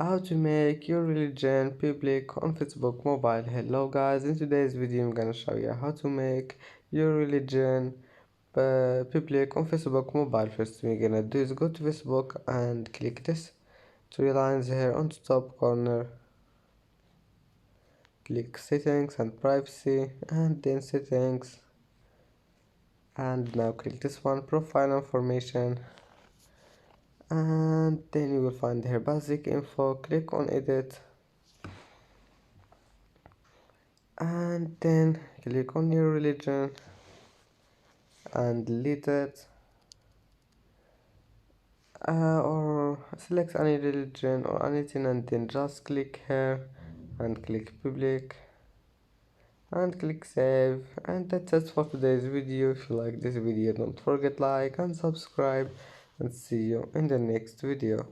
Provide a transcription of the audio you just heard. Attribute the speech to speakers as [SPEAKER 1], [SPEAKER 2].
[SPEAKER 1] How to make your religion public on Facebook mobile. Hello guys, in today's video I'm gonna show you how to make your religion public on Facebook mobile. First we're gonna do is go to Facebook and click this three lines here on the top corner. Click settings and privacy and then settings, and now click this one, profile information, and then you will find here basic info. Click on edit and then click on your religion and delete it, or select any religion or anything and then just click here and click public and click save. And that's it for today's video. If you like this video, don't forget like and subscribe, and see you in the next video.